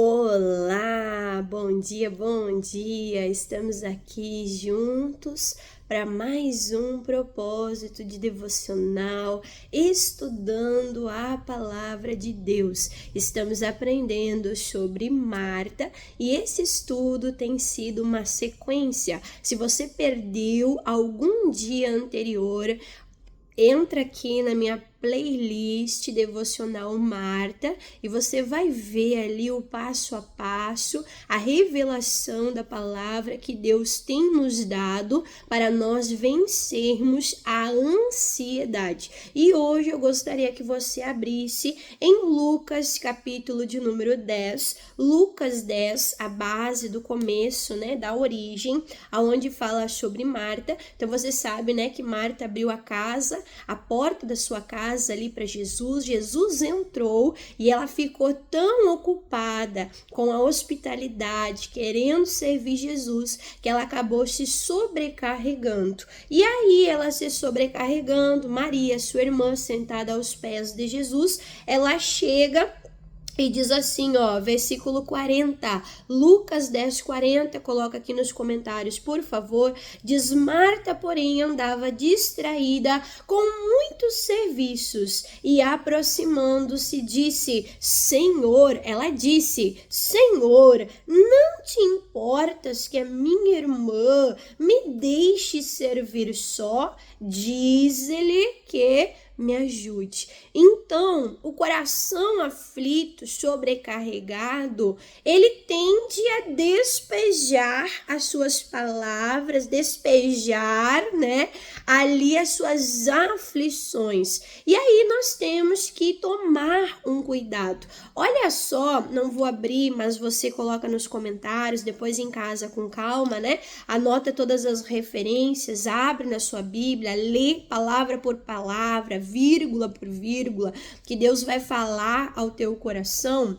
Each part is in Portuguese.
Olá, bom dia. Estamos aqui juntos para mais um propósito de devocional, estudando a palavra de Deus. Estamos aprendendo sobre Marta e esse estudo tem sido uma sequência. Se você perdeu algum dia anterior, entra aqui na minha playlist devocional Marta e você vai ver ali o passo a passo, a revelação da palavra que Deus tem nos dado para nós vencermos a ansiedade. E hoje eu gostaria que você abrisse em Lucas, capítulo de número 10, Lucas 10, a base do começo, da origem, aonde fala sobre Marta. Então você sabe, que Marta abriu a porta da sua casa ali para Jesus. Jesus entrou e ela ficou tão ocupada com a hospitalidade, querendo servir Jesus, que ela acabou se sobrecarregando. E aí ela se sobrecarregando, Maria, sua irmã, sentada aos pés de Jesus, ela chega e diz assim, versículo 40, Lucas 10, 40, coloca aqui nos comentários, por favor. Diz: Marta, porém, andava distraída com muitos serviços e aproximando-se, ela disse, Senhor, não te importas que a minha irmã me deixe servir só? Diz-lhe que me ajude. Então, o coração aflito, sobrecarregado, ele tende a despejar as suas palavras, despejar, ali as suas aflições. E aí nós temos que tomar um cuidado. Olha só, não vou abrir, mas você coloca nos comentários, depois em casa com calma, Anota todas as referências, abre na sua Bíblia, lê palavra por palavra, vírgula por vírgula, que Deus vai falar ao teu coração.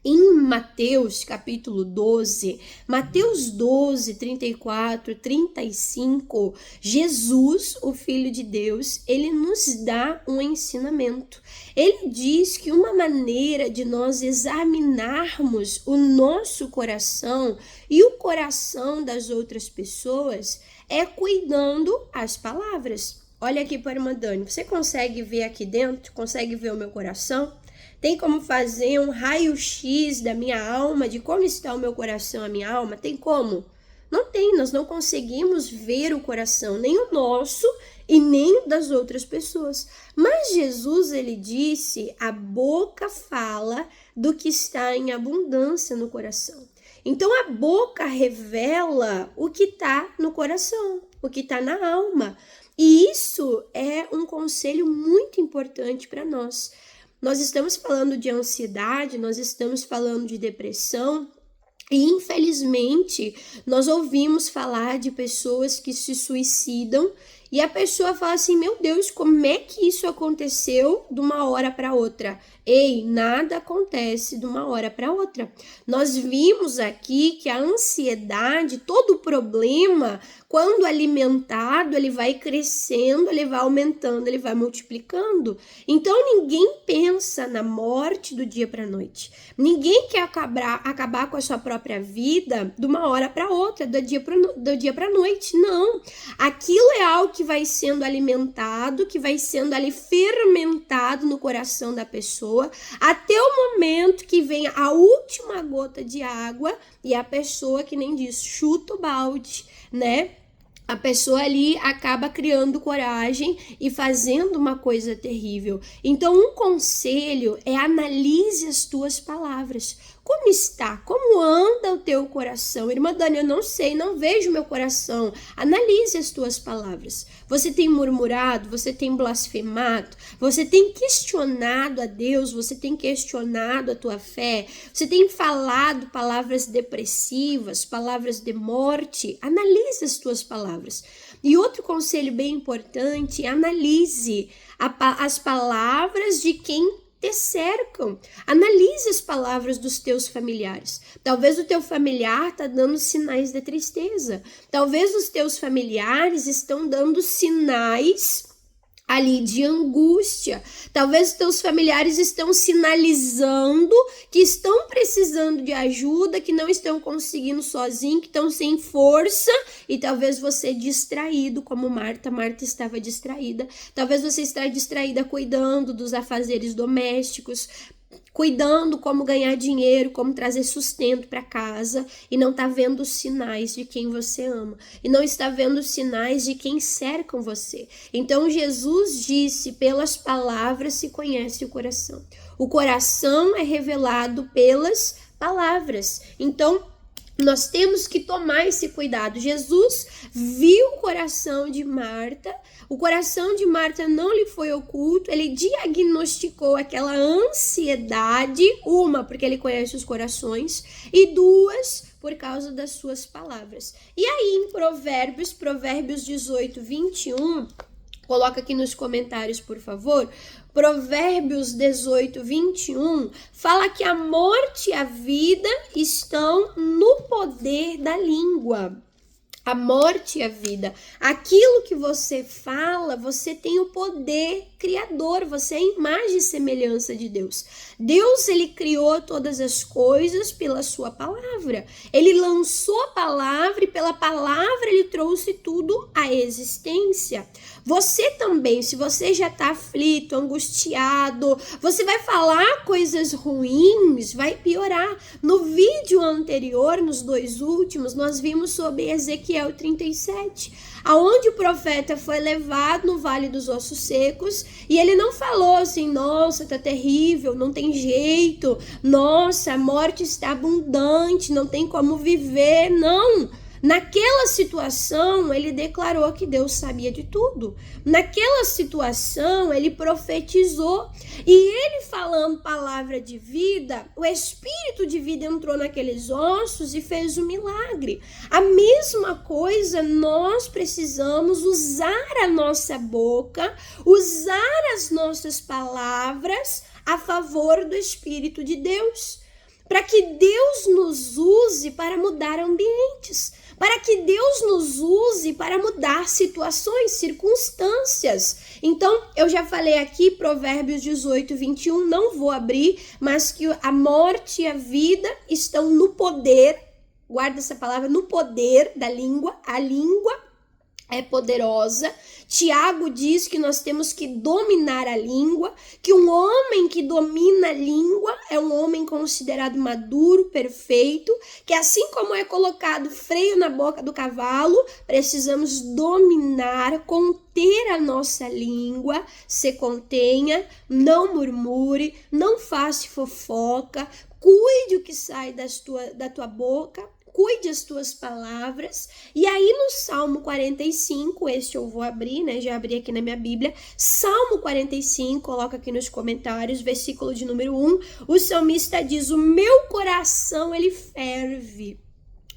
Em Mateus capítulo 12, Mateus 12, 34, 35, Jesus, o Filho de Deus, ele nos dá um ensinamento. Ele diz que uma maneira de nós examinarmos o nosso coração e o coração das outras pessoas é cuidando as palavras. Olha aqui para a irmã Dani, você consegue ver aqui dentro? Consegue ver o meu coração? Tem como fazer um raio-x da minha alma, de como está o meu coração, a minha alma? Tem como? Não tem, nós não conseguimos ver o coração, nem o nosso e nem o das outras pessoas. Mas Jesus, ele disse, a boca fala do que está em abundância no coração. Então a boca revela o que está no coração, o que está na alma. E isso é um conselho muito importante para nós. Nós estamos falando de ansiedade, nós estamos falando de depressão e, infelizmente, nós ouvimos falar de pessoas que se suicidam e a pessoa fala assim, meu Deus, como é que isso aconteceu de uma hora para outra? Ei, nada acontece de uma hora para outra. Nós vimos aqui que a ansiedade, todo o problema, quando alimentado, ele vai crescendo, ele vai aumentando, ele vai multiplicando. Então, ninguém pensa na morte do dia para a noite. Ninguém quer acabar com a sua própria vida de uma hora para outra, do dia para a noite. Não. Aquilo é algo que vai sendo alimentado, que vai sendo ali fermentado no coração da pessoa, até o momento que vem a última gota de água e a pessoa, que nem diz, chuta o balde, A pessoa ali acaba criando coragem e fazendo uma coisa terrível. Então, um conselho é analise as tuas palavras. Como está? Como anda o teu coração? Irmã Dani, eu não sei, não vejo meu coração. Analise as tuas palavras. Você tem murmurado? Você tem blasfemado? Você tem questionado a Deus? Você tem questionado a tua fé? Você tem falado palavras depressivas, palavras de morte? Analise as tuas palavras. E outro conselho bem importante, analise as palavras de quem te cercam. Analise as palavras dos teus familiares. Talvez o teu familiar está dando sinais de tristeza. Talvez os teus familiares estão dando sinais ali de angústia. Talvez teus familiares estão sinalizando que estão precisando de ajuda, que não estão conseguindo sozinho, que estão sem força, e talvez você distraído, como Marta. Marta estava distraída. Talvez você esteja distraída cuidando dos afazeres domésticos, cuidando como ganhar dinheiro, como trazer sustento para casa, e não está vendo os sinais de quem você ama, e não está vendo os sinais de quem cercam você. Então Jesus disse: pelas palavras se conhece o coração. O coração é revelado pelas palavras. Então nós temos que tomar esse cuidado. Jesus viu o coração de Marta. O coração de Marta não lhe foi oculto. Ele diagnosticou aquela ansiedade, uma, porque ele conhece os corações, e duas, por causa das suas palavras. E aí em Provérbios 18, 21, coloca aqui nos comentários, por favor. Provérbios 18, 21, fala que a morte e a vida estão no poder da língua. A morte e a vida. Aquilo que você fala, você tem o poder criador, você é a imagem e semelhança de Deus. Deus, ele criou todas as coisas pela sua palavra. Ele lançou a palavra e pela palavra ele trouxe tudo à existência. Você também, se você já está aflito, angustiado, você vai falar coisas ruins, vai piorar. No vídeo anterior, nos dois últimos, nós vimos sobre Ezequiel 37, aonde o profeta foi levado no Vale dos Ossos Secos, e ele não falou assim: nossa, tá terrível, não tem jeito, nossa, a morte está abundante, não tem como viver. Não. Naquela situação, ele declarou que Deus sabia de tudo. Naquela situação, ele profetizou. E ele falando palavra de vida, o espírito de vida entrou naqueles ossos e fez um milagre. A mesma coisa, nós precisamos usar a nossa boca, usar as nossas palavras a favor do Espírito de Deus. Para que Deus nos use para mudar ambientes, para que Deus nos use para mudar situações, circunstâncias. Então, eu já falei aqui, Provérbios 18, 21, não vou abrir, mas que a morte e a vida estão no poder, guarda essa palavra, no poder da língua. A língua é poderosa. Tiago diz que nós temos que dominar a língua, que um homem que domina a língua é um homem considerado maduro, perfeito, que assim como é colocado freio na boca do cavalo, precisamos dominar, conter a nossa língua. Se contenha, não murmure, não faça fofoca, cuide o que sai da tua boca, cuide as tuas palavras. E aí no Salmo 45, este eu vou abrir, né? Já abri aqui na minha Bíblia. Salmo 45, coloca aqui nos comentários, versículo de número 1. O salmista diz: o meu coração, ele ferve.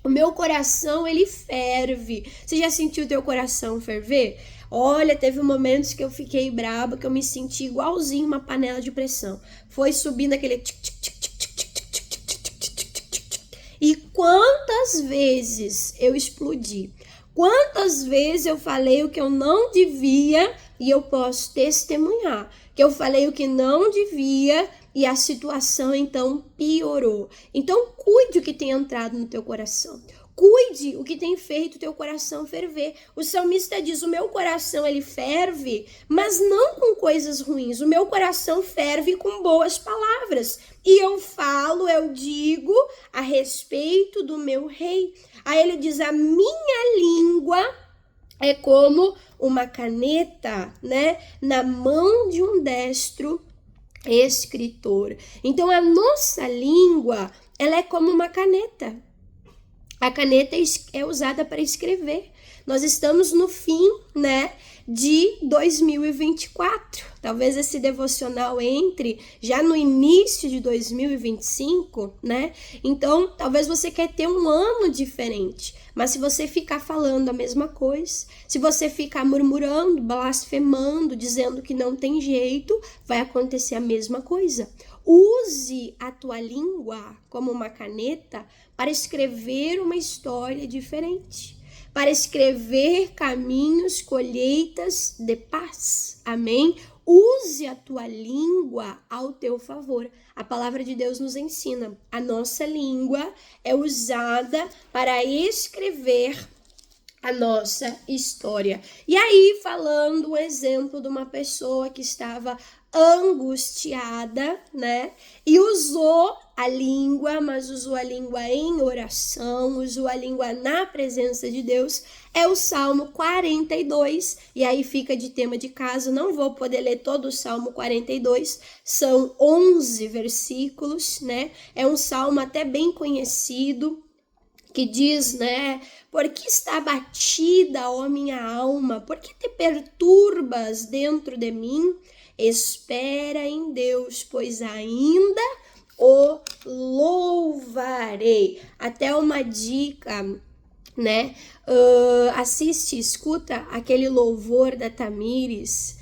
O meu coração, ele ferve. Você já sentiu o teu coração ferver? Olha, teve momentos que eu fiquei braba, que eu me senti igualzinho uma panela de pressão. Foi subindo aquele tic-tic-tic. E quantas vezes eu explodi, quantas vezes eu falei o que eu não devia, e eu posso testemunhar que eu falei o que não devia e a situação então piorou. Então cuide o que tem entrado no teu coração. Cuide o que tem feito o teu coração ferver. O salmista diz: o meu coração ele ferve, mas não com coisas ruins. O meu coração ferve com boas palavras. E eu falo, eu digo a respeito do meu rei. Aí ele diz: a minha língua é como uma caneta, né, na mão de um destro escritor. Então a nossa língua, ela é como uma caneta. A caneta é usada para escrever. Nós estamos no fim, né, de 2024. Talvez esse devocional entre já no início de 2025, né? Então, talvez você quer ter um ano diferente. Mas se você ficar falando a mesma coisa, se você ficar murmurando, blasfemando, dizendo que não tem jeito, vai acontecer a mesma coisa. Use a tua língua como uma caneta para escrever uma história diferente, para escrever caminhos, colheitas de paz. Amém? Use a tua língua ao teu favor. A palavra de Deus nos ensina. A nossa língua é usada para escrever a nossa história. E aí, falando um exemplo de uma pessoa que estava angustiada, né? E usou a língua, mas usou a língua em oração, usou a língua na presença de Deus, é o Salmo 42, e aí fica de tema de casa, não vou poder ler todo o Salmo 42, são 11 versículos, né? É um salmo até bem conhecido, que diz, né, por que está abatida, ó minha alma? Por que te perturbas dentro de mim? Espera em Deus, pois ainda o louvarei. Até uma dica, né, assiste, escuta aquele louvor da Tamires,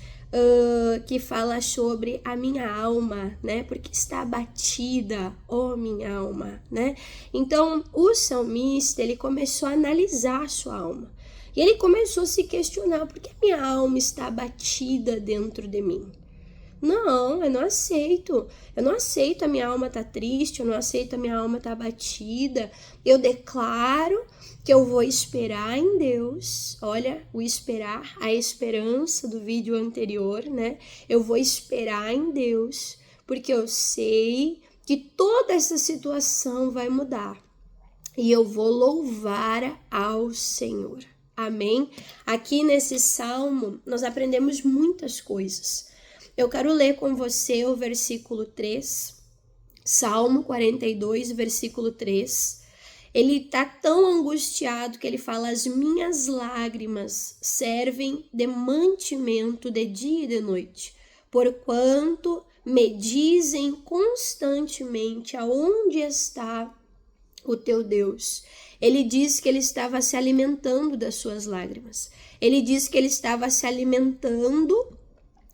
que fala sobre a minha alma, né? Porque está abatida, ó minha alma, né? Então, o salmista, ele começou a analisar a sua alma. E ele começou a se questionar, por que a minha alma está abatida dentro de mim? Não, eu não aceito. Eu não aceito a minha alma tá triste, eu não aceito a minha alma tá abatida. Eu declaro que eu vou esperar em Deus. Olha, o esperar, a esperança do vídeo anterior, né? Eu vou esperar em Deus, porque eu sei que toda essa situação vai mudar. E eu vou louvar ao Senhor. Amém? Aqui nesse salmo, nós aprendemos muitas coisas. Eu quero ler com você o versículo 3, Salmo 42, versículo 3. Ele está tão angustiado que ele fala, as minhas lágrimas servem de mantimento de dia e de noite, porquanto me dizem constantemente aonde está o teu Deus. Ele diz que ele estava se alimentando das suas lágrimas. Ele diz que ele estava se alimentando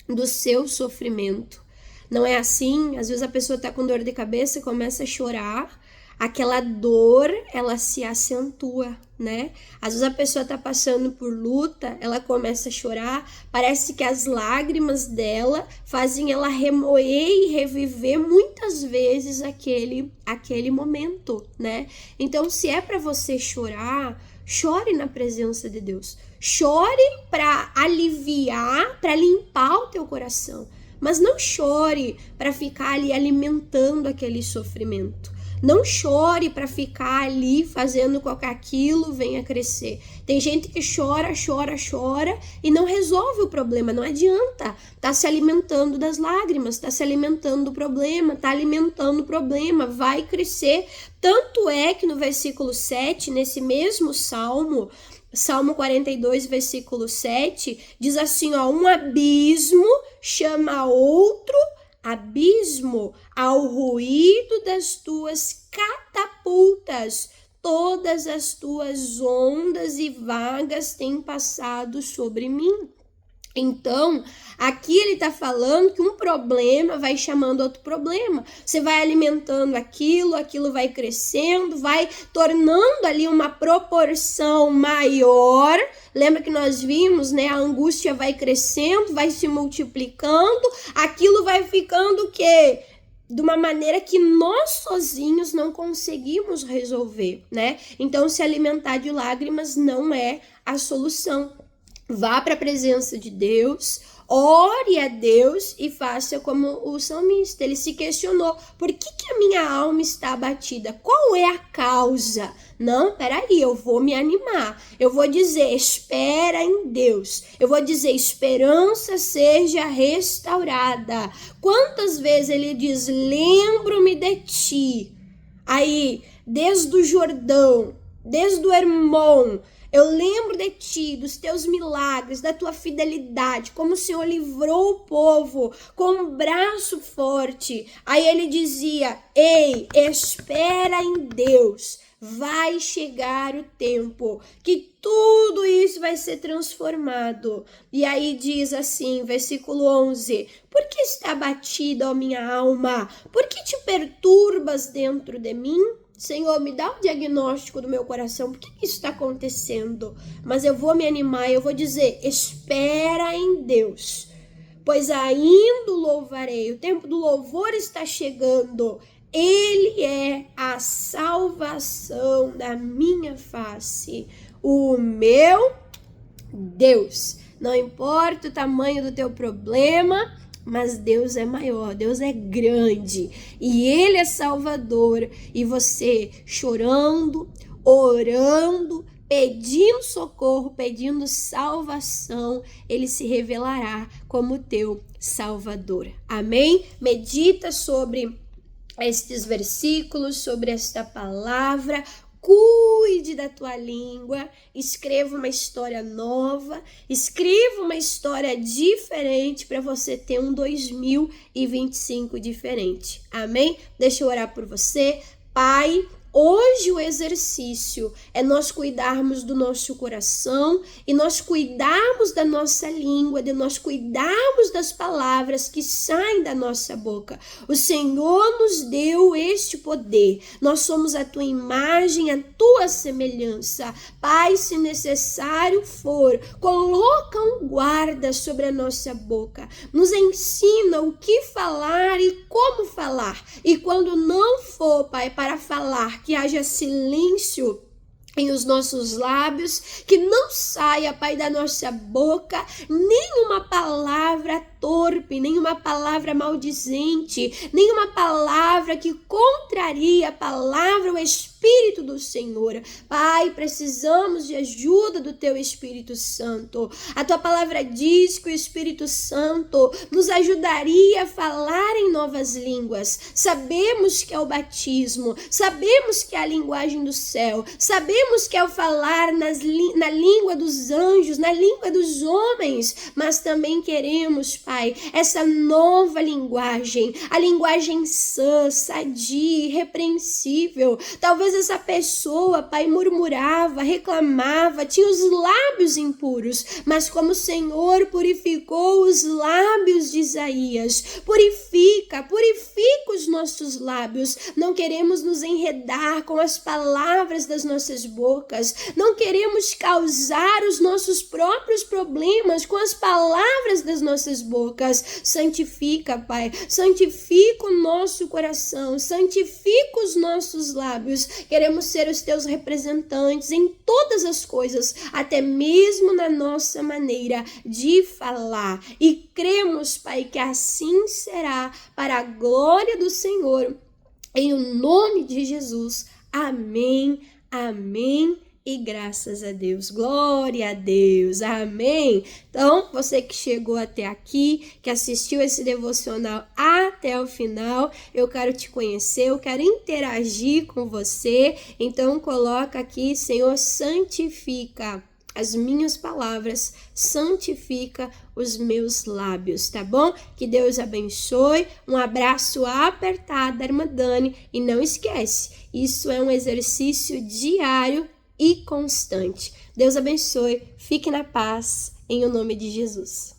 do seu sofrimento. Não é assim? Às vezes a pessoa tá com dor de cabeça, começa a chorar, aquela dor, ela se acentua, né? Às vezes a pessoa tá passando por luta, ela começa a chorar, parece que as lágrimas dela fazem ela remoer e reviver muitas vezes aquele momento, né? Então, se é para você chorar, chore na presença de Deus. Chore para aliviar, para limpar o teu coração. Mas não chore para ficar ali alimentando aquele sofrimento. Não chore para ficar ali fazendo com que aquilo venha crescer. Tem gente que chora e não resolve o problema, não adianta. Tá se alimentando das lágrimas, tá se alimentando do problema, tá alimentando o problema, vai crescer. Tanto é que no versículo 7, nesse mesmo salmo, Salmo 42, versículo 7, diz assim, ó, um abismo chama outro abismo ao ruído das tuas catapultas. Todas as tuas ondas e vagas têm passado sobre mim. Então, aqui ele está falando que um problema vai chamando outro problema. Você vai alimentando aquilo vai crescendo, vai tornando ali uma proporção maior. Lembra que nós vimos, né? A angústia vai crescendo, vai se multiplicando, aquilo vai ficando o quê? De uma maneira que nós sozinhos não conseguimos resolver, né? Então, se alimentar de lágrimas não é a solução. Vá para a presença de Deus, ore a Deus e faça como o salmista. Ele se questionou, por que a minha alma está abatida? Qual é a causa? Não, peraí, eu vou me animar. Eu vou dizer, espera em Deus. Eu vou dizer, esperança seja restaurada. Quantas vezes ele diz, lembro-me de ti. Aí, desde o Jordão, desde o Hermon, eu lembro de ti, dos teus milagres, da tua fidelidade, como o Senhor livrou o povo com um braço forte. Aí ele dizia, ei, espera em Deus, vai chegar o tempo que tudo isso vai ser transformado. E aí diz assim, versículo 11, por que está abatida, ó minha alma? Por que te perturbas dentro de mim? Senhor, me dá o diagnóstico do meu coração, por que isso está acontecendo? Mas eu vou me animar, eu vou dizer, espera em Deus, pois ainda o louvarei, o tempo do louvor está chegando. Ele é a salvação da minha face, o meu Deus. Não importa o tamanho do teu problema, mas Deus é maior, Deus é grande e Ele é Salvador. E você chorando, orando, pedindo socorro, pedindo salvação, Ele se revelará como teu Salvador. Amém? Medita sobre estes versículos, sobre esta palavra. Cuide da tua língua, escreva uma história nova, escreva uma história diferente para você ter um 2025 diferente. Amém? Deixa eu orar por você. Pai, hoje o exercício é nós cuidarmos do nosso coração e nós cuidarmos da nossa língua, de nós cuidarmos das palavras que saem da nossa boca. O Senhor nos deu este poder. Nós somos a tua imagem, a tua semelhança. Pai, se necessário for, coloca um guarda sobre a nossa boca. Nos ensina o que falar e como falar. E quando não for, Pai, para falar, que haja silêncio em os nossos lábios, que não saia, Pai, da nossa boca nenhuma palavra torpe, nenhuma palavra maldizente, nenhuma palavra que contraria a palavra, o Espírito do Senhor. Pai, precisamos de ajuda do Teu Espírito Santo. A Tua palavra diz que o Espírito Santo nos ajudaria a falar em novas línguas. Sabemos que é o batismo, sabemos que é a linguagem do céu, sabemos que é o falar na língua dos anjos, na língua dos homens, mas também queremos, Pai, essa nova linguagem, a linguagem sã, sadia, irrepreensível. Talvez essa pessoa, Pai, murmurava, reclamava, tinha os lábios impuros, mas como o Senhor purificou os lábios de Isaías, purifica os nossos lábios. Não queremos nos enredar com as palavras das nossas bocas, não queremos causar os nossos próprios problemas com as palavras das nossas bocas. Santifica, Pai, santifica o nosso coração, santifica os nossos lábios. Queremos ser os teus representantes em todas as coisas, até mesmo na nossa maneira de falar. E cremos, Pai, que assim será, para a glória do Senhor, em o nome de Jesus. Amém, amém. E graças a Deus, glória a Deus, amém. Então, você que chegou até aqui, que assistiu esse devocional até o final, eu quero te conhecer, eu quero interagir com você. Então, coloca aqui, Senhor, santifica as minhas palavras, santifica os meus lábios, tá bom? Que Deus abençoe, um abraço apertado da irmã Dani, e não esquece, isso é um exercício diário e constante. Deus abençoe, fique na paz, em o nome de Jesus.